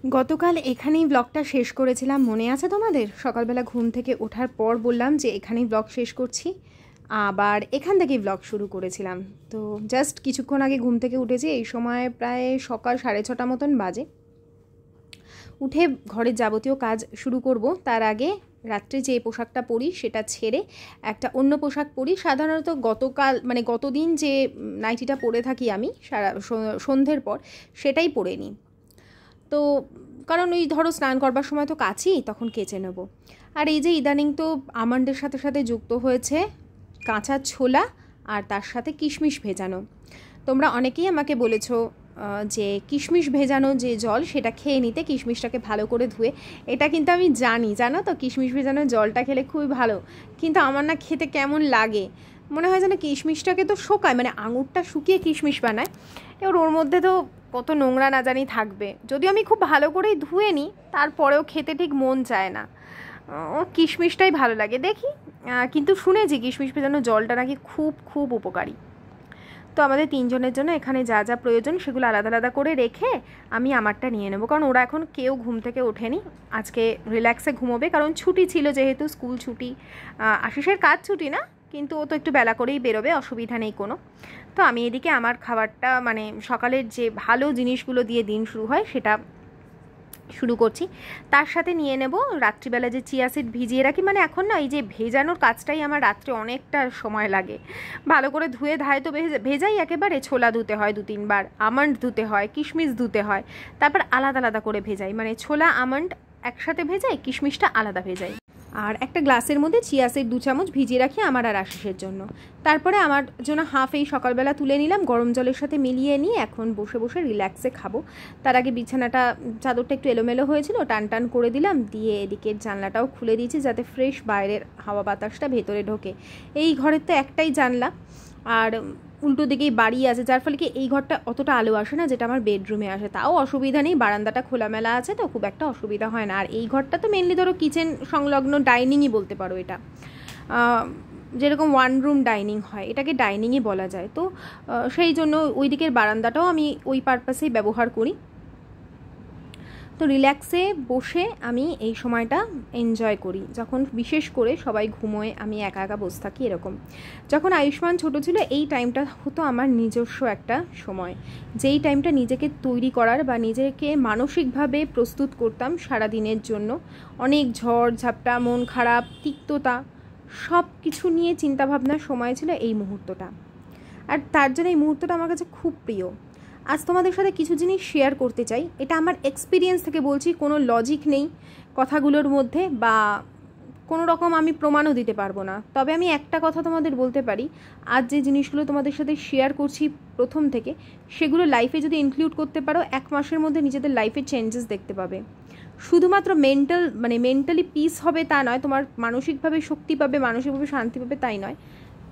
গতকাল এখানেই ব্লগটা শেষ করেছিলাম, মনে আছে তোমাদের? সকালবেলা ঘুম থেকে ওঠার পর বললাম যে এখানেই ব্লগ শেষ করছি, আবার এখান থেকেই ব্লগ শুরু করেছিলাম। তো জাস্ট কিছুক্ষণ আগে ঘুম থেকে উঠেছি, এই সময় প্রায় সকাল 6:30 মতন বাজে। উঠে ঘরের যাবতীয় কাজ শুরু করব, তার আগে রাত্রে যে পোশাকটা পরি সেটা ছেড়ে একটা অন্য পোশাক পরি। সাধারণত গতদিন যে নাইটিটা পরে থাকি আমি সারা সন্ধ্যের পর, সেটাই পরে নিই। তো কারণ ওই ধরো স্নান করবার সময় তো কাচি, তখন কেচে নেব। আর এই যে ইদানিং তো আমন্ডের সাথে সাথে যুক্ত হয়েছে কাঁচা ছোলা, আর তার সাথে কিশমিশ ভেজানো। তোমরা অনেকেই আমাকে বলেছো যে কিশমিশ ভেজানো যে জল সেটা খেয়ে নিতে, কিশমিশটাকে ভালো করে ধুয়ে। এটা কিন্তু আমি জানি, জানো তো, কিশমিশ ভেজানো জলটা খেলে খুবই ভালো, কিন্তু আমার না খেতে কেমন লাগে, মনে হয় যেন কিশমিশটাকে তো শোকায়, মানে আঙুরটা শুকিয়ে কিশমিশ বানায়, এবার ওর মধ্যে তো কত নোংরা না জানি থাকবে। যদিও আমি খুব ভালো করেই ধুয়ে নিই, তারপরেও খেতে ঠিক মন চায় না। ও কিশমিশটাই ভালো লাগে দেখি। কিন্তু শুনেছি কিশমিশ ভেজানো জলটা নাকি খুব খুব উপকারী। তো আমাদের তিনজনের জন্য এখানে যা যা প্রয়োজন সেগুলো আলাদা আলাদা করে রেখে আমি আমারটা নিয়ে নেবো, কারণ ওরা এখন কেউ ঘুম থেকে ওঠেনি, আজকে রিল্যাক্সে ঘুমোবে, কারণ ছুটি ছিল যেহেতু, স্কুল ছুটি। আশিসের কাজ ছুটি না, কিন্তু ও তো একটু বেলা করেই বেরোবে, অসুবিধা নেই কোনো। তো আমি এদিকে আমার খাবারটা, মানে সকালের যে ভালো জিনিসগুলো দিয়ে দিন শুরু হয় সেটা শুরু করছি। তার সাথে নিয়ে নেব রাত্রিবেলা যে চিয়া সিড ভিজিয়ে রাখি, মানে এখন না এই যে ভেজানোর কাজটাই আমার রাত্রে অনেকটা সময় লাগে। ভালো করে ধুয়ে ধায় তো ভেজাই একেবারে, ছোলা ধুতে হয় 2-3 বার, আমন্ড ধুতে হয়, কিশমিশ ধুতে হয়, তারপর আলাদা আলাদা করে ভেজাই, মানে ছোলা আমন্ড একসাথে ভেজাই, কিশমিশটা আলাদা ভেজাই। আর একটা গ্লাসের মধ্যে চিয়া সিড 2 চামচ ভিজিয়ে রাখি আমার আর আশিসের জন্য। তারপরে আমার জন্য হাফ এই সকালবেলা তুলে নিলাম, গরম জলের সাথে মিলিয়ে নিয়ে এখন বসে বসে রিল্যাক্সে খাবো। তার আগে বিছানাটা, চাদরটা একটু এলোমেলো হয়েছিল, টান টান করে দিলাম, দিয়ে এদিকের জানলাটাও খুলে দিয়েছি যাতে ফ্রেশ বাইরের হাওয়া বাতাসটা ভেতরে ঢোকে। এই ঘরের তো একটাই জানলা, আর উল্টো দিকেই বাড়ি আছে, যার ফলে কি এই ঘরটা অতটা আলো আসে না যেটা আমার বেডরুমে আসে। তাও অসুবিধা নেই, বারান্দাটা খোলামেলা আছে, তো খুব একটা অসুবিধা হয় না। আর এই ঘরটা তো মেনলি ধরো কিচেন সংলগ্ন, ডাইনিংই বলতে পারো এটা, যেরকম 1 রুম ডাইনিং হয়, এটাকে ডাইনিংই বলা যায়। তো সেই জন্য ওই দিকের বারান্দাটাও আমি ওই পারপাসেই ব্যবহার করি। তো রিল্যাক্সে বসে আমি এই সময়টা এনজয় করি, যখন বিশেষ করে সবাই ঘুমোয় আমি একা একা বসে থাকি এরকম। যখন আয়ুষ্মান ছোট ছিল এই টাইমটা হতো আমার নিজস্ব একটা সময়, যেই টাইমটা নিজেকে তৈরি করার বা নিজেকে মানসিকভাবে প্রস্তুত করতাম সারা দিনের জন্য। অনেক ঝড় ঝাপটা, মন খারাপ, তিক্ততা, সব কিছু নিয়ে চিন্তাভাবনার সময় ছিল এই মুহূর্তটা, আর তার জন্য এই মুহূর্তটা আমার কাছে খুব প্রিয়। আজ তোমাদের সাথে কিছু জিনিস শেয়ার করতে চাই, এটা আমার এক্সপিরিয়েন্স থেকে বলছি, কোনো লজিক নেই কথাগুলোর মধ্যে, বা কোনো রকম আমি প্রমাণও দিতে পারবো না। তবে আমি একটা কথা তোমাদের বলতে পারি, আজ যে জিনিসগুলো তোমাদের সাথে শেয়ার করছি প্রথম থেকে, সেগুলো লাইফে যদি ইনক্লুড করতে পারো, 1 মাসের মধ্যে নিজেদের লাইফে চেঞ্জেস দেখতে পাবে। শুধুমাত্র মেন্টালি পিস হবে তা নয়, তোমার মানসিকভাবে শক্তি পাবে, মানসিকভাবে শান্তি পাবে তাই নয়,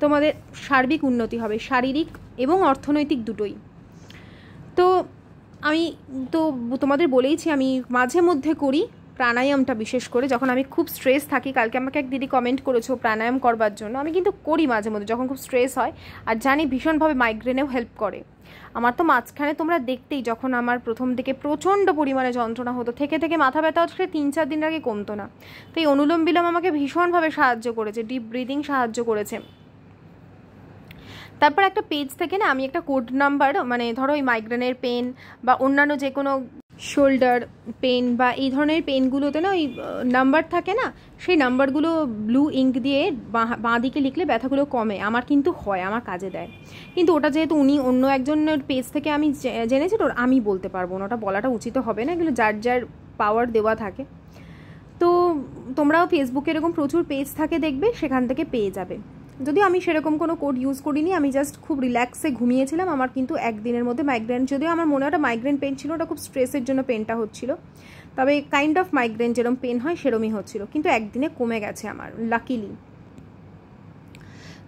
তোমাদের সার্বিক উন্নতি হবে, শারীরিক এবং অর্থনৈতিক দুটোই। তো আমি তো তোমাদের বলেইছি আমি মাঝে মধ্যে করি প্রাণায়ামটা, বিশেষ করে যখন আমি খুব স্ট্রেস থাকি। কালকে আমাকে এক দিদি কমেন্ট করেছো প্রাণায়াম করবার জন্য, আমি কিন্তু করি মাঝে মধ্যে যখন খুব স্ট্রেস হয়, আর জানি ভীষণভাবে মাইগ্রেনেও হেল্প করে। আমার তো মাঝখানে তোমরা দেখতেই, যখন আমার প্রথম দিকে প্রচণ্ড পরিমাণে যন্ত্রণা হতো, থেকে থেকে মাথা ব্যথা হচ্ছে, 3-4 দিন আগে কমতো না। তো এই অনুলোম বিলোম আমাকে ভীষণভাবে সাহায্য করেছে, ডিপ ব্রিদিং সাহায্য করেছে। তারপর একটা পেজ থেকে না আমি একটা কোড নাম্বার, মানে ধরো ওই মাইগ্রেনের পেন বা অন্যান্য যে কোনো শোল্ডার পেন বা এই ধরনের পেনগুলোতে না ওই নাম্বার থাকে না, সেই নাম্বারগুলো ব্লু ইঙ্ক দিয়ে বাঁ দিকে লিখলে ব্যথাগুলো কমে। আমার কিন্তু হয়, আমার কাজে দেয়, কিন্তু ওটা যেহেতু উনি অন্য একজনের পেজ থেকে আমি জেনেছি, তো আমি বলতে পারবো না, ওটা বলাটা উচিত হবে না, এগুলো যার যার পাওয়ার দেওয়া থাকে। তো তোমরাও ফেসবুকে এরকম প্রচুর পেজ থাকে দেখবে, সেখান থেকে পেয়ে যাবে। যদিও আমি সেরকম কোনো কোড ইউজ করিনি, আমি জাস্ট খুব রিল্যাক্সে ঘুমিয়েছিলাম। আমার কিন্তু একদিনের মধ্যে মাইগ্রেন, যদিও আমার মনে একটা মাইগ্রেন পেন ছিল, ওটা খুব স্ট্রেসের জন্য পেনটা হচ্ছিল, তবে কাইন্ড অফ মাইগ্রেন যেরকম পেন হয় সেরমই হচ্ছিল, কিন্তু একদিনে কমে গেছে আমার, লাকিলি।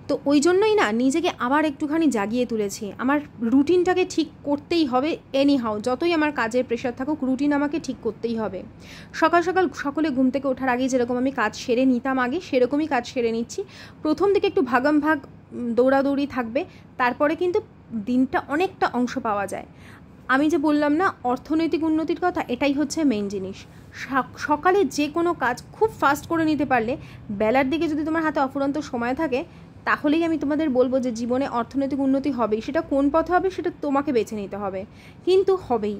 তো ওই জন্যই না নিজেকে আবার একটুখানি জাগিয়ে তুলেছি, আমার রুটিনটাকে ঠিক করতেই হবে এনিহাউ, যতই আমার কাজের প্রেশার থাকুক রুটিন আমাকে ঠিক করতেই হবে। সকাল সকাল সকলে ঘুম থেকে ওঠার আগে যেরকম আমি কাজ সেরে নিতাম আগে, সেরকমই কাজ সেরে নিচ্ছি। প্রথম দিকে একটু ভাগাম ভাগ দৌড়াদৌড়ি থাকবে, তারপরে কিন্তু দিনটা অনেকটা অংশ পাওয়া যায়। আমি যে বললাম না অর্থনৈতিক উন্নতির কথা, এটাই হচ্ছে মেইন জিনিস। সকালে যে কোনো কাজ খুব ফাস্ট করে নিতে পারলে, বেলার দিকে যদি তোমার হাতে অফুরন্ত সময় থাকে, তাহলেই আমি তোমাদের বলবো যে জীবনে অর্থনৈতিক উন্নতি হবেই। সেটা কোন পথে হবে সেটা তোমাকে বেছে নিতে হবে, কিন্তু হবেই।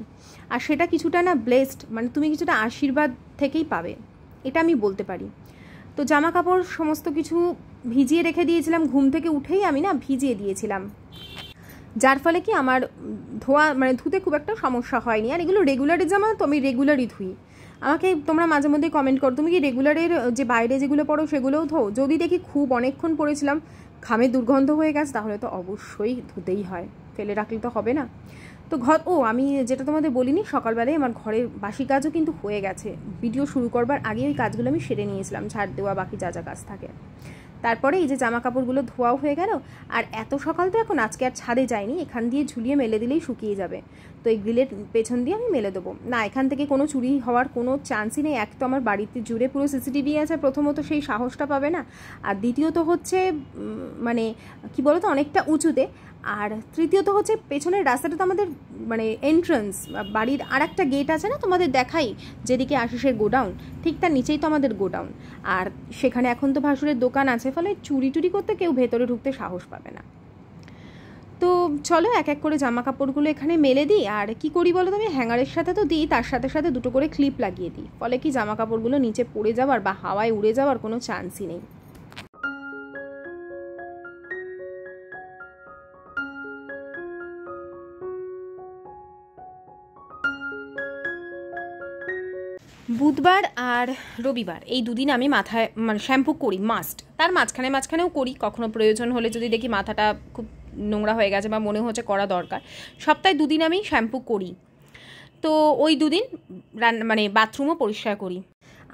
আর সেটা কিছুটা না ব্লেসড, মানে তুমি কিছুটা আশীর্বাদ থেকেই পাবে, এটা আমি বলতে পারি। তো জামা কাপড় সমস্ত কিছু ভিজিয়ে রেখে দিয়েছিলাম, ঘুম থেকে উঠেই আমি না ভিজিয়ে দিয়েছিলাম, যার ফলে কি আমার ধোয়া মানে ধুতে খুব একটা সমস্যা হয়নি। আর এগুলো রেগুলারের জামা, তো আমি রেগুলারই ধুই। আমাকে তোমরা মাঝে মধ্যে কমেন্ট করো তুমি কি রেগুলারের যে বাইরে যেগুলো পরো সেগুলোও ধো। যদি দেখি খুব অনেকক্ষণ পরেছিলাম, ঘামে দুর্গন্ধ হয়ে গেছে, তাহলে তো অবশ্যই ধুতেই হয়, ফেলে রাখলে তো হবে না। তো আমি যেটা তোমাদের বলিনি, সকালবেলায় আমার ঘরের বাসি কাজও কিন্তু হয়ে গেছে। ভিডিও শুরু করবার আগে ওই কাজগুলো আমি সেরে নিয়েছিলাম, ঝাড় দেওয়া, বাকি যা যা কাজ থাকে। তারপরে এই যে জামা কাপড়গুলো ধোয়াও হয়ে গেল। আর এত সকাল তো এখন আজকে আর ছাদে যাইনি, এখান দিয়ে ঝুলিয়ে মেলে দিলেই শুকিয়ে যাবে। তো এই গ্রিলের পেছন দিয়ে আমি মেলে দেবো না, এখান থেকে কোনো চুরি হওয়ার কোনো চান্সই নেই। এক তো আমার বাড়িতে জুড়ে পুরো সিসিটিভি আছে, প্রথমত সেই সাহসটা পাবে না। আর দ্বিতীয়ত হচ্ছে মানে কি বলতো, অনেকটা উঁচুতে। আর তৃতীয়ত হচ্ছে পেছনের রাস্তাটা তো আমাদের মানে এন্ট্রান্স, বাড়ির আর একটা গেট আছে না তোমাদের দেখাই, যেদিকে আশিসের গোডাউন, ঠিক তার নিচেই তো আমাদের গোডাউন। আর সেখানে এখন তো ভাসুরের দোকান আছে, ফলে চুরি টুরি করতে কেউ ভেতরে ঢুকতে সাহস পাবে না। তো চলো এক এক করে জামা কাপড়গুলো এখানে মেলে দিই। আর কি করি বলো তো, আমি হ্যাঙ্গারের সাথে তো দিই, তার সাথে সাথে দুটো করে ক্লিপ লাগিয়ে দিই, ফলে কি জামা কাপড়গুলো নিচে পড়ে যাওয়ার বা হাওয়ায় উড়ে যাওয়ার কোনো চান্সই নেই। বুধবার আর রবিবার এই দুদিন আমি মাথায় মানে শ্যাম্পু করি মাস্ট। তার মাঝখানেও করি, কখনো প্রয়োজন হলে যদি দেখি মাথাটা খুব নোংরা হয়ে গেছে বা মনে হচ্ছে করা দরকার, সপ্তাহে দুদিন আমি শ্যাম্পু করি। তো ওই দুদিন মানে বাথরুমও পরিষ্কার করি।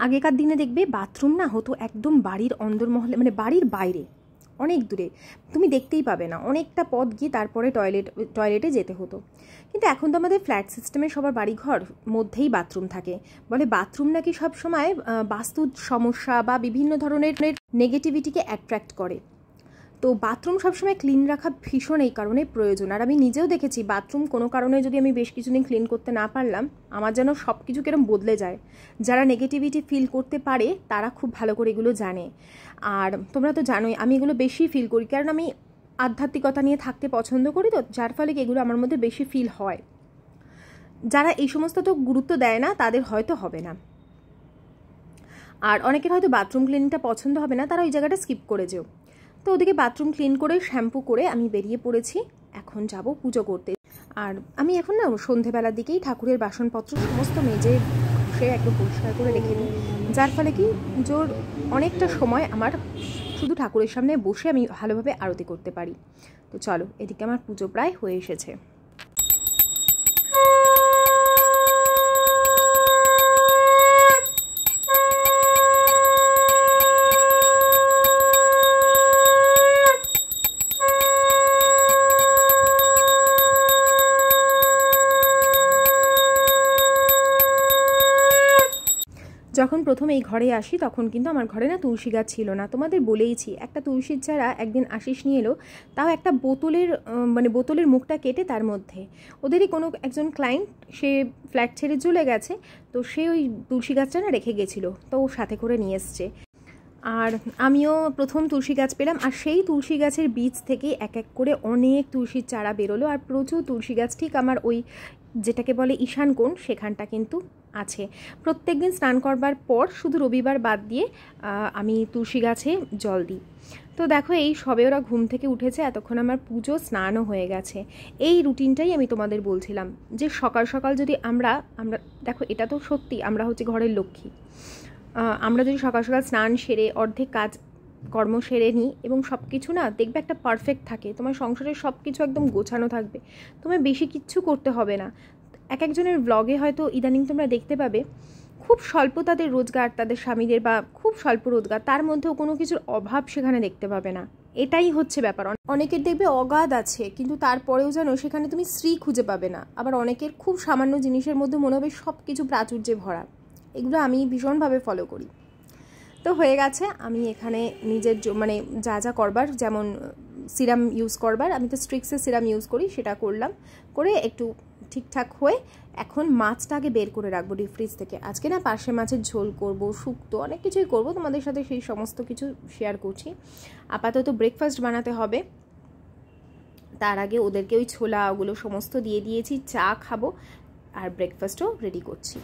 আগেকার দিনে দেখবে বাথরুম না হতো একদম বাড়ির অন্দরমহলে, মানে বাড়ির বাইরে অনেক দূরে, তুমি দেখতেই পাবে না, অনেকটা পথ গিয়ে তারপরে টয়লেটে যেতে হতো। কিন্তু এখন তো আমাদের ফ্ল্যাট সিস্টেমে সবার বাড়িঘর মধ্যেই বাথরুম থাকে। বলে বাথরুম নাকি সবসময় বাস্তু সমস্যা বা বিভিন্ন ধরনের নেগেটিভিটিকে অ্যাট্রাক্ট করে। তো বাথরুম সবসময় ক্লিন রাখা ভীষণ এই কারণে প্রয়োজন। আর আমি নিজেও দেখেছি বাথরুম কোনো কারণে যদি আমি বেশ কিছুদিন ক্লিন করতে না পারলাম, আমার যেন সব কিছু কিরম বদলে যায়। যারা নেগেটিভিটি ফিল করতে পারে তারা খুব ভালো করে এগুলো জানে। আর তোমরা তো জানোই আমি এগুলো বেশি ফিল করি, কারণ আমি আধ্যাত্মিকতা নিয়ে থাকতে পছন্দ করি, তো যার ফলে এগুলো আমার মধ্যে বেশি ফিল হয়। যারা এই সমস্ত তো গুরুত্ব দেয় না তাদের হয়তো হবে না। আর অনেকের হয়তো বাথরুম ক্লিনিংটা পছন্দ হবে না, তারা ওই জায়গাটা স্কিপ করে যেও। তো ওদিকে বাথরুম ক্লিন করে শ্যাম্পু করে আমি বেরিয়ে পড়েছি, এখন যাব পুজো করতে। আর আমি এখন না সন্ধেবেলার দিকেই ঠাকুরের বাসনপত্র সমস্ত মেজে ঘষে একদম পরিষ্কার করে রেখে দিই, যার ফলে কি পুজোর অনেকটা সময় আমার শুধু ঠাকুরের সামনে বসে আমি ভালোভাবে আরতি করতে পারি। তো চলো, এদিকে আমার পুজো প্রায় হয়ে এসেছে। যখন প্রথম এই ঘরে আসি তখন কিন্তু আমার ঘরে না তুলসী গাছ ছিল না, তোমাদের বলেইছি। একটা তুলসীর চারা একদিন আশিস নিয়ে এলো, তাও একটা বোতলের মুখটা কেটে তার মধ্যে। ওদেরই কোনো একজন ক্লায়েন্ট, সে ফ্ল্যাট ছেড়ে চলে গেছে, তো সে ওই তুলসী গাছটা না রেখে গেছিলো, তো ও সাথে করে নিয়ে এসছে। আর আমিও প্রথম তুলসী গাছ পেলাম, আর সেই তুলসী গাছের বীজ থেকে এক এক করে অনেক তুলসীর চারা বেরোলো, আর প্রচুর তুলসী গাছ ঠিক আমার ওই যেটাকে বলে ঈশান কোণ সেখানটা কিন্তু আছে। প্রত্যেকদিন স্নান করবার পর শুধু রবিবার বাদ দিয়ে আমি তুলসী গাছে জল দিই। তো দেখো এই সবে ওরা ঘুম থেকে উঠেছে, এতক্ষণ আমার পুজো স্নানও হয়ে গেছে। এই রুটিনটাই আমি তোমাদের বলছিলাম যে সকাল সকাল যদি আমরা দেখো এটা তো সত্যি, আমরা হচ্ছে ঘরের লক্ষ্মী। আমরা যদি সকাল সকাল স্নান সেরে অর্ধেক কাজ কর্ম সেরে নিই এবং সব কিছু না দেখবে একটা পারফেক্ট থাকে, তোমার সংসারের সব কিছু একদম গোছানো থাকবে, তোমার বেশি কিচ্ছু করতে হবে না। এক একজনের ব্লগে হয়তো ইদানিং তোমরা দেখতে পাবে খুব স্বল্প তাদের রোজগার, তাদের স্বামীদের বা খুব স্বল্প রোজগার, তার মধ্যেও কোনো কিছুর অভাব সেখানে দেখতে পাবে না। এটাই হচ্ছে ব্যাপার। অনেকের দেখবে অগাধ আছে কিন্তু তারপরেও যেন সেখানে তুমি স্ত্রী খুঁজে পাবে না। আবার অনেকের খুব সামান্য জিনিসের মধ্যে মনে হবে সব কিছু প্রাচুর্যে ভরা। এগুলো আমি ভীষণভাবে ফলো করি। তো হয়ে গেছে, আমি এখানে নিজের মানে যা যা করবার, যেমন সিরাম ইউজ করবার, আমি তো স্ট্রিক্সের সিরাম ইউজ করি, সেটা করলাম, করে একটু ঠিকঠাক হয়ে এখন মাছটা আগে বের করে রাখবো ডিপ ফ্রিজ থেকে। আজকে না পার্শে মাছের ঝোল করব, শুক্তো, অনেক কিছুই করব, তোমাদের সাথে সেই সমস্ত কিছু শেয়ার করছি। আপাতত ব্রেকফাস্ট বানাতে হবে, তার আগে ওদেরকে ওই ছোলা ওগুলো সমস্ত দিয়ে দিয়েছি, চা খাবো আর ব্রেকফাস্টও রেডি করছি।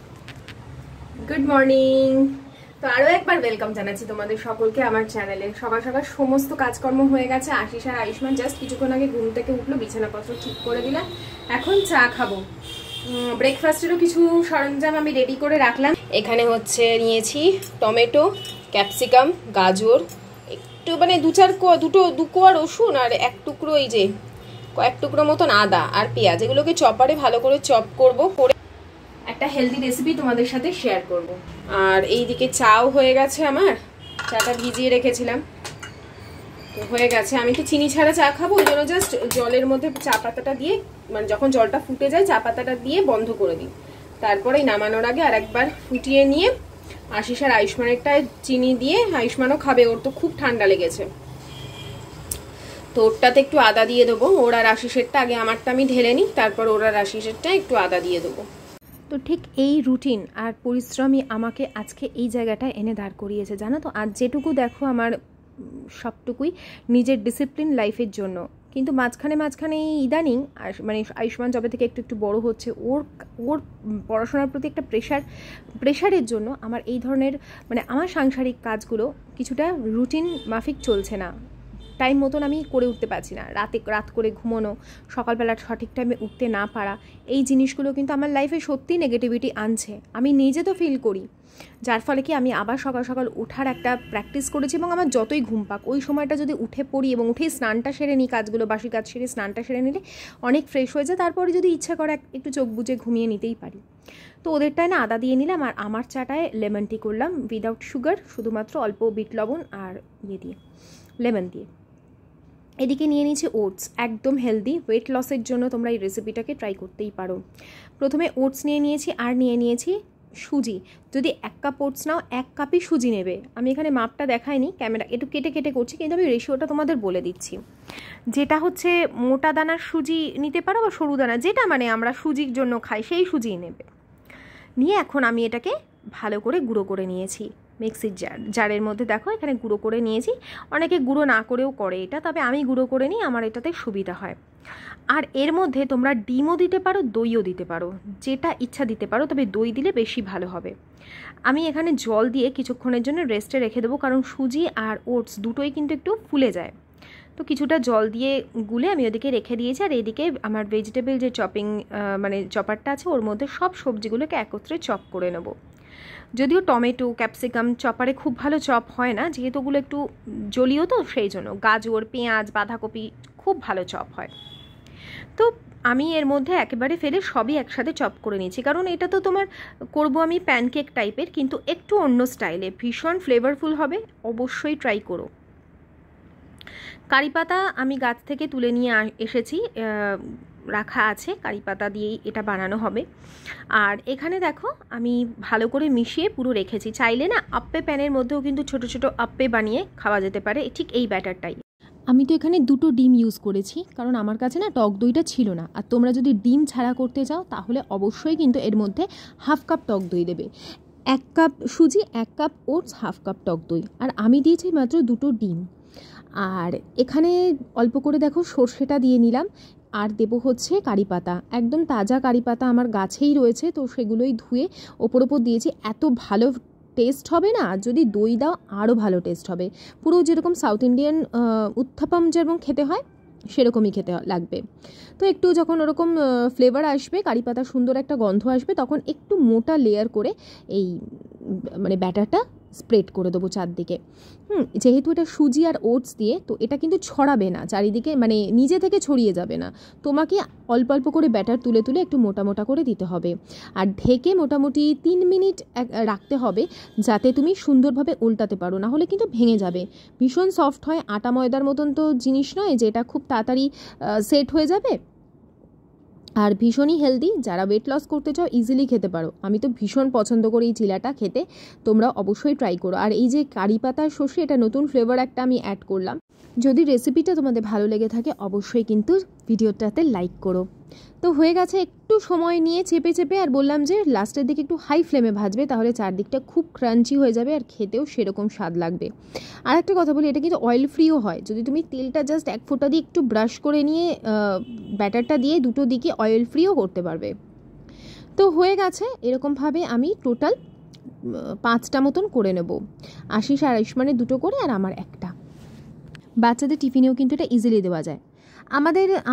Good morning. তো আরও একবার ওয়েলকাম জানাচ্ছি তোমাদের সকলকে আমার চ্যানেলে। সকাল সকাল সমস্ত কাজকর্ম হয়ে গেছে। আশিস আর আয়ুষ্মান জাস্ট কিছুক্ষণ আগে ঘুম থেকে উঠলো, বিছানাপত্র ঠিক করে দিলাম, এখন চা খাবো। ব্রেকফাস্টেরও কিছু সরঞ্জাম আমি রেডি করে রাখলাম। এখানে হচ্ছে নিয়েছি টমেটো, ক্যাপসিকাম, গাজর, একটু মানে দু কোয়া রসুন আর এক টুকরো এই যে কয়েক টুকরো মতন আদা আর পেঁয়াজ, এগুলোকে চপারে ভালো করে চপ করব, করে একটা হেলদি রেসিপি তোমাদের সাথে শেয়ার করব। আর এইদিকে চাও হয়ে গেছে, আমার চাটা ভিজিয়ে রেখেছিলাম তো হয়ে গেছে। আমি তো চিনি ছাড়া চা খাবো, ওই জন্য জাস্ট জলের মধ্যে চা পাতাটা দিয়ে, মানে যখন জলটা ফুটে যায় চা পাতাটা দিয়ে বন্ধ করে দিই, তারপরে নামানোর আগে আর একবার ফুটিয়ে নিয়ে আশিস আর আয়ুষ্মানেরটায় চিনি দিয়ে, আয়ুষ্মানও খাবে, ওর তো খুব ঠান্ডা লেগেছে, তো ওরটাতে একটু আদা দিয়ে দেবো। ওর আর আশিসেরটা আগে আমারটা আমি ঢেলে নিই, তারপর ওর আর আশিসেরটা একটু আদা দিয়ে দেবো। তো ঠিক এই রুটিন আর পরিশ্রমই আমাকে আজকে এই জায়গাটায় এনে দাঁড় করিয়েছে, জানো তো। আজ যেটুকু দেখো আমার সবটুকুই নিজের ডিসিপ্লিন লাইফের জন্য, কিন্তু মাঝখানে ইদানিং মানে আয়ুষ্মান যবে থেকে একটু একটু বড় হচ্ছে, ওর পড়াশোনার প্রতি একটা প্রেশারের জন্য আমার এই ধরনের মানে আমার সাংসারিক কাজগুলো কিছুটা রুটিন মাফিক চলছে না, টাইম মতন আমি করে উঠতে পারছি না। রাত করে ঘুমোনো, সকালবেলা সঠিক টাইমে উঠতে না পারা, এই জিনিসগুলো কিন্তু আমার লাইফে সত্যিই নেগেটিভিটি আনছে, আমি নিজে তো ফিল করি। যার ফলে কি আমি আবার সকাল সকাল ওঠার একটা প্র্যাকটিস করেছি, এবং আমার যতই ঘুম পাক ওই সময়টা যদি উঠে পড়ি এবং উঠেই স্নানটা সেরে নিই, কাজগুলো বাসি কাজ সেরে স্নানটা সেরে নিলে অনেক ফ্রেশ হয়ে যায়, তারপরে যদি ইচ্ছা করে একটু চোখ বুজে ঘুমিয়ে নিতেই পারি। তো ওদেরটায় না আদা দিয়ে নিলাম, আর আমার চাটায় লেমন টি করলাম উইদাউট সুগার, শুধুমাত্র অল্প বিট লবণ আর দিয়ে লেমন দিয়ে। এদিকে নিয়ে নিয়েছি ওটস, একদম হেলদি, ওয়েট লসের জন্য তোমরা এই রেসিপিটাকে ট্রাই করতেই পারো। প্রথমে ওটস নিয়ে নিয়েছি, আর নিয়ে নিয়েছি সুজি। যদি 1 কাপ ওটস নাও 1 কাপই সুজি নেবে। আমি এখানে মাপটা দেখাইনি, ক্যামেরা একটু কেটে করছি, কিন্তু আমি রেশিওটা তোমাদের বলে দিচ্ছি। যেটা হচ্ছে মোটা দানার সুজি নিতে পারো বা সরু দানা, যেটা মানে আমরা সুজির জন্য খাই সেই সুজিই নেবে। নিয়ে এখন আমি এটাকে ভালো করে গুঁড়ো করে নিয়েছি মিক্সির জারের মধ্যে। দেখো এখানে গুঁড়ো করে নিয়েছি, অনেকে গুঁড়ো না করেও করে এটা, তবে আমি গুঁড়ো করে নিই, আমার এটাতে সুবিধা হয়। আর এর মধ্যে তোমরা ডিমও দিতে পারো, দইও দিতে পারো, যেটা ইচ্ছা দিতে পারো, তবে দই দিলে বেশি ভালো হবে। আমি এখানে জল দিয়ে কিছুক্ষণের জন্য রেস্টে রেখে দেবো, কারণ সুজি আর ওটস দুটোই কিন্তু একটু ফুলে যায়। তো কিছুটা জল দিয়ে গুলে আমি ওদিকে রেখে দিয়েছি, আর এদিকে আমার ভেজিটেবল যে মানে চপারটা আছে, ওর মধ্যে সব সবজিগুলোকে একত্রে চপ করে নেব। যদিও টমেটো, ক্যাপসিকাম চপারে খুব ভালো চপ হয় না, যেহেতু ওগুলো একটু জলীয়, তো সেই জন্য গাজর, পেঁয়াজ, বাঁধাকপি খুব ভালো চপ হয়। তো আমি এর মধ্যে একেবারে ফেলে সবই একসাথে চপ করে নিয়েছি, কারণ এটা তো তোমার করব আমি প্যানকেক টাইপের, কিন্তু একটু অন্য স্টাইলে, ভীষণ ফ্লেভারফুল হবে, অবশ্যই ট্রাই করো। কারি পাতা আমি গাছ থেকে তুলে নিয়ে এসেছি, রাখা আছে, কারি পাতা দিয়েই এটা বানানো হবে। আর এখানে দেখো আমি ভালো করে মিশিয়ে পুরো রেখেছি। চাইলে না আপ্পে প্যানের মধ্যেও কিন্তু ছোট ছোট আপ্পে বানিয়ে খাওয়া যেতে পারে, ঠিক এই ব্যাটারটাই। আমি তো এখানে 2টো ডিম ইউজ করেছি, কারণ আমার কাছে না টক দইটা ছিল না। আর তোমরা যদি ডিম ছাড়া করতে চাও তাহলে অবশ্যই কিন্তু এর মধ্যে 1/2 কাপ টক দই দেবে। 1 কাপ সুজি, 1 কাপ ওটস, 1/2 কাপ টক দই, আর আমি দিয়েছি মাত্র 2টো ডিম। আর এখানে অল্প করে দেখো সর্ষেটা দিয়ে নিলাম, আর দেবো হচ্ছে কারি পাতা, একদম তাজা কারি পাতা আমার গাছেই রয়েছে, তো সেগুলোই ধুয়ে ওপর দিয়েছি। এত ভালো টেস্ট হবে না, যদি দই দাও আরও ভালো টেস্ট হবে, পুরো যেরকম সাউথ ইন্ডিয়ান উত্থাপাম যেরকম খেতে হয় সেরকমই খেতে লাগবে। তো একটু যখন ওরকম ফ্লেভার আসবে, কারি পাতা সুন্দর একটা গন্ধ আসবে, তখন একটু মোটা লেয়ার করে এই মানে ব্যাটারটা স্প্রেড করে দেবো চারদিকে। যেহেতু এটা সুজি আর ওটস দিয়ে, তো এটা কিন্তু ছড়াবে না চারিদিকে, মানে নিজে থেকে ছড়িয়ে যাবে না, তোমাকে অল্প অল্প করে ব্যাটার তুলে তুলে একটু মোটা মোটা করে দিতে হবে। আর ঢেকে মোটামুটি 3 মিনিট রাখতে হবে, যাতে তুমি সুন্দরভাবে উল্টাতে পারো, না হলে কিন্তু ভেঙে যাবে। ভীষণ সফট হয়, আটা ময়দার মতন তো জিনিস নয় যে এটা খুব তাড়াতাড়ি সেট হয়ে যাবে। আর ভীষণই হেলদি, যারা ওয়েট লস করতে চাও ইজিলি খেতে পারো। আমি তো ভীষণ পছন্দ করি এই চিলাটা খেতে, তোমরা অবশ্যই ট্রাই করো। আর এই যে কারি পাতার সর্ষে, এটা নতুন ফ্লেভার একটা আমি অ্যাড করলাম। যদি রেসিপিটা তোমাদের ভালো লেগে থাকে অবশ্যই কিন্তু ভিডিওটাতে লাইক করো। তো হয়ে গেছে, একটু সময় নিয়ে চেপে চেপে, আর বললাম যে লাস্টের দিকে একটু হাই ফ্লেমে ভাজবে, তাহলে চারদিকটা খুব ক্রাঞ্চি হয়ে যাবে আর খেতেও সেরকম স্বাদ লাগবে। আর একটা কথা বলি, এটা কিন্তু অয়েল ফ্রিও হয়। যদি তুমি তেলটা জাস্ট এক ফোঁটা দিয়ে একটু ব্রাশ করে নিয়ে ব্যাটারটা দিয়ে দুটো দিকে অয়েল ফ্রিও করতে পারবে। তো হয়ে গেছে, এরকমভাবে আমি টোটাল 5টা মতন করে নেব। আশিস আর আয়ুষ্মানের 2টো করে, আর আমার একটা। বাচ্চাদের টিফিনেও কিন্তু এটা ইজিলি দেওয়া যায়।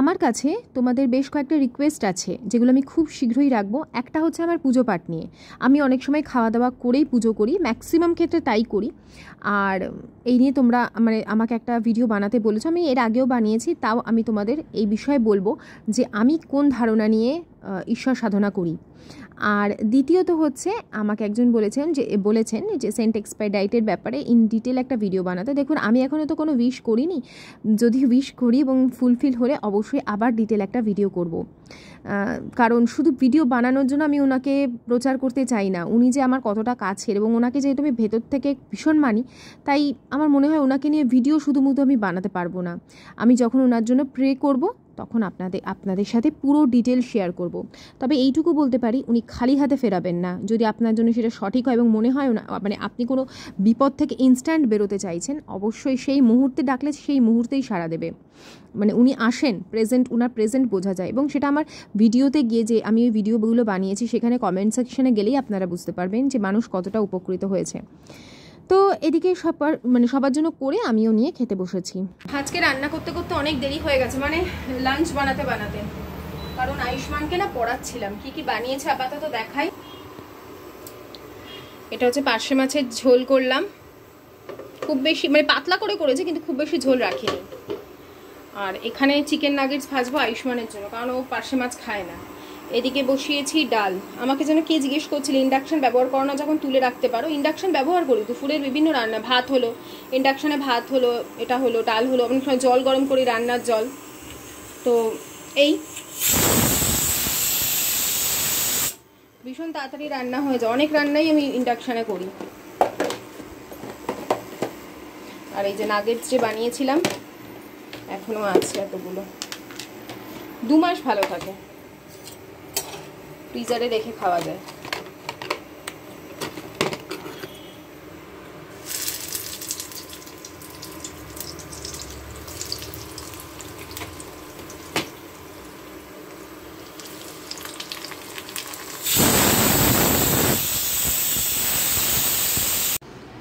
আমার কাছে তোমাদের বেশ কয়েকটা রিকোয়েস্ট আছে, যেগুলো আমি খুব শীঘ্রই রাখবো। একটা হচ্ছে আমার পুজো পাঠ নিয়ে। আমি অনেক সময় খাওয়া দাওয়া করেই পুজো করি, ম্যাক্সিমাম ক্ষেত্রে তাই করি। আর এই নিয়ে তোমরা আমাকে একটা ভিডিও বানাতে বলেছো, আমি এর আগেও বানিয়েছি, তাও আমি তোমাদের এই বিষয়ে বলবো যে আমি কোন ধারণা নিয়ে ঈশ্বর সাধনা করি। আর দ্বিতীয়ত হচ্ছে, আমাকে একজন বলেছেন যে সেন্ট এক্সপায়ার ব্যাপারে ইন ডিটেল একটা ভিডিও বানাতে। দেখুন, আমি এখনও তো কোনো উইশ করিনি, যদি উইশ করি এবং ফুলফিল হলে অবশ্যই আবার ডিটেল একটা ভিডিও করব। কারণ শুধু ভিডিও বানানোর জন্য আমি ওনাকে প্রচার করতে চাই না। উনি যে আমার কতটা কাছের, এবং ওনাকে যেহেতু আমি ভেতর থেকে ভীষণ মানি, তাই আমার মনে হয় ওনাকে নিয়ে ভিডিও শুধুমুধু আমি বানাতে পারবো না। আমি যখন ওনার জন্য প্রে করব, তখন আপনাদের সাথে পুরো ডিটেল শেয়ার করব। তবে এইটুকু বলতে পারি, উনি খালি হাতে ফেরাবেন না। যদি আপনার জন্য সেটা সঠিক হয় এবং মনে হয় মানে আপনি কোনো বিপদ থেকে ইনস্ট্যান্ট বেরোতে চাইছেন, অবশ্যই সেই মুহূর্তে ডাকলে সেই মুহূর্তেই সাড়া দেবে। মানে উনি আসেন, ওনার প্রেজেন্ট বোঝা যায়। এবং সেটা আমার ভিডিওতে গিয়ে, যে আমি ওই ভিডিওগুলো বানিয়েছি, সেখানে কমেন্ট সেকশনে গেলেই আপনারা বুঝতে পারবেন যে মানুষ কতটা উপকৃত হয়েছে। তো এদিকে সবার জন্য করে আমিও নিয়ে খেতে বসেছি। আজকে রান্না করতে করতে অনেক দেরি হয়ে গেছে, মানে লাঞ্চ বানাতে, কারণ আয়ুষ্মানকে না পড়াচ্ছিলাম। কি কি বানিয়েছে আপাতত দেখাই। এটা হচ্ছে পার্শে মাছের ঝোল করলাম, খুব বেশি মানে পাতলা করে করেছে, কিন্তু খুব বেশি ঝোল রাখিনি। আর এখানে চিকেন নাগেটস ভাজবো আয়ুষ্মানের জন্য, কারণ ও পার্শে মাছ খায় না। এদিকে বসিয়েছি ডাল। আমাকে যেন কে জিজ্ঞেস করছিল, ইন্ডাকশন ব্যবহার করো না যখন, তুলে রাখতে পারো। ইন্ডাকশন ব্যবহার করি, দুপুরের বিভিন্ন রান্না, ভাত হলো ইন্ডাকশনে, ভাত হলো, এটা হলো, ডাল হলো, অনেক সময় জল গরম করি, রান্নার জল। তো এই ভীষণ তাড়াতাড়ি রান্না হয়ে যায়, অনেক রান্নাই আমি ইন্ডাকশনে করি। আর এই যে নাগেটস যে বানিয়েছিলাম, এখনো আছে এতগুলো, 2 মাস ভালো থাকে, ফ্রিজারে রেখে খাওয়া যায়।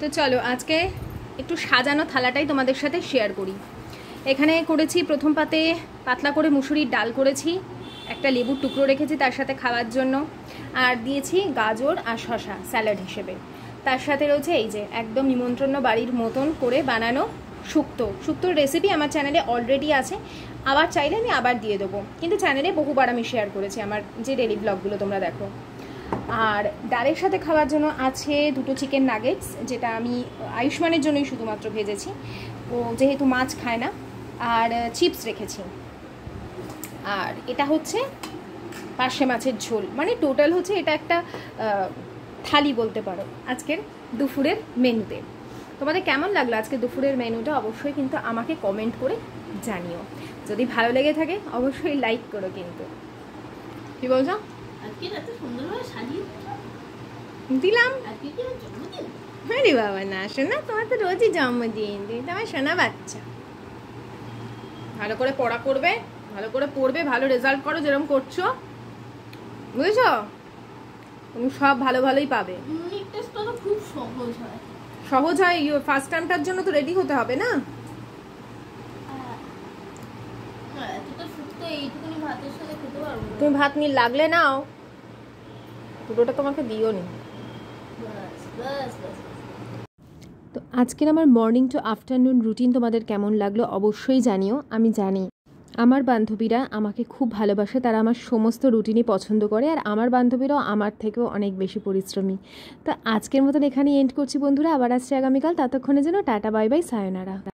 তো চলো আজকে একটু সাজানো থালাটাই তোমাদের সাথে শেয়ার করি। এখানে করেছি প্রথম পাতে পাতলা করে মুসুরির ডাল করেছি, একটা লেবুর টুকরো রেখেছি তার সাথে খাওয়ার জন্য, আর দিয়েছি গাজর আর শসা স্যালাড হিসেবে। তার সাথে রয়েছে এই যে একদম নিমন্ত্রণ বাড়ির মতন করে বানানো শুক্তোর রেসিপি আমার চ্যানেলে অলরেডি আছে, আবার চাইলে আমি আবার দিয়ে দেবো, কিন্তু চ্যানেলে বহুবার আমি শেয়ার করেছি আমার যে ডেলি ব্লগগুলো তোমরা দেখো। আর ডালের সাথে খাওয়ার জন্য আছে 2টো চিকেন নাগেটস, যেটা আমি আয়ুষ্মানের জন্যই শুধুমাত্র ভেজেছি, ও যেহেতু মাছ খায় না। আর চিপস রেখেছি। আর এটা হচ্ছে পার্শে মাছের ঝোল। মানে টোটাল হচ্ছে এটা একটা থালি বলতে পারো আজকের দুপুরের মেনুতে। তোমাদের কেমন লাগলো আজকে দুপুরের মেনুটা অবশ্যই কিন্তু আমাকে কমেন্ট করে জানিও। যদি ভালো লেগে থাকে অবশ্যই লাইক করো। কিন্তু কি বলছো? আজকে এত সুন্দরভাবে সাজিয়ে দিলাম। আজকে কি জন্মদিন? হ্যাঁ রে বাবা, না শোনা, তোমার তো রোজই জন্মদিন, তুমি তো আমার শোনা বাচ্চা। ভালো করে পড়া করবে, ভালো করে পড়বে, ভালো রেজাল্ট করো যেরকম করছো, বুঝেছো? তুমি সব ভালো ভালোই পাবে। ইউনিট টেস্টটা তো খুব সহজ হয়। সহজ হয়, ফার্স্ট টাইমটার জন্য তো রেডি হতে হবে না? তুমি ভাত নিয়ে লাগলে নাও, পুরোটা তোমাকে দিও নি। তো আজকের আমার মর্নিং টু আফটারনুন রুটিন তোমাদের কেমন লাগলো অবশ্যই জানিও। আমি জানি আমার বান্ধবীরা আমাকে খুব ভালোবাসে, তারা আমার সমস্ত রুটিনই পছন্দ করে, আর আমার বান্ধবীরাও আমার থেকেও অনেক বেশি পরিশ্রমী। তো আজকের মতন এখানেই এন্ড করছি বন্ধুরা, আবার আসছে আগামীকাল। ততক্ষণে যেন টাটা, বাই বাই, সায়োনারা।